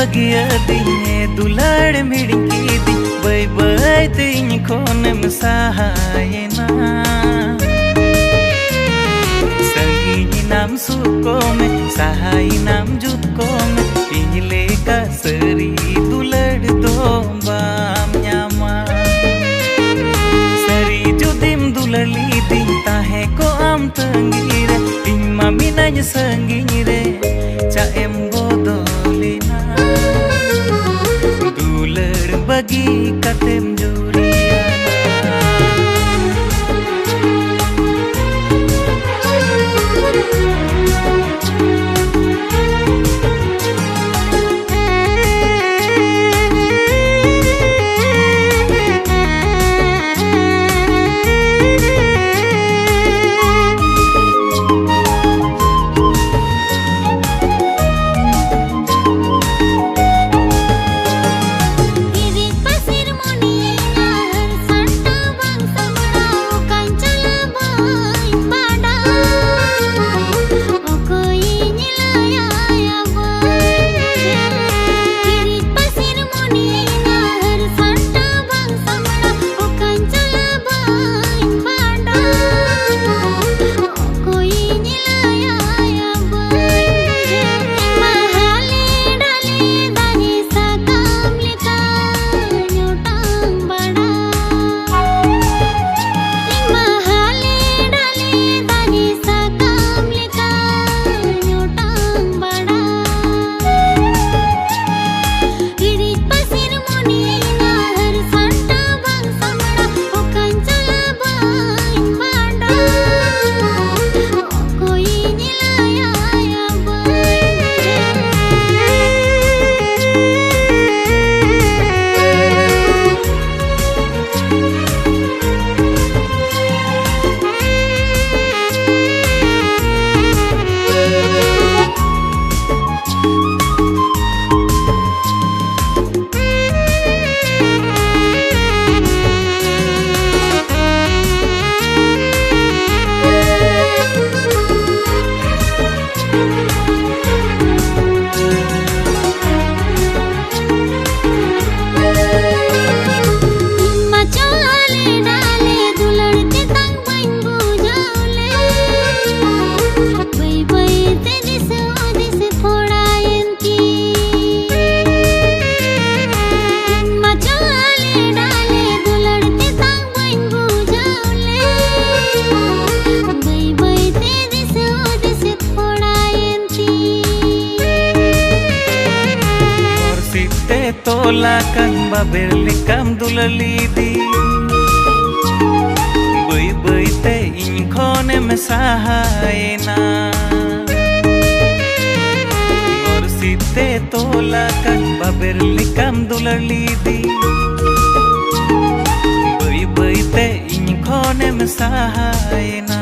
Bagia di dular miringi di bay bay ting konem sahayena sangi nam sukome sahay nam jutkome pingle ka seri dular dombam nyama seri judim dularli di tahe ko am tangire ting mami nanya sangire cha em bodolina bagi katem tola kan baber likam dulali di bay bay te in khone me sahayena और सीते tola kan baber likam dulali di bay bay te in khone me sahayena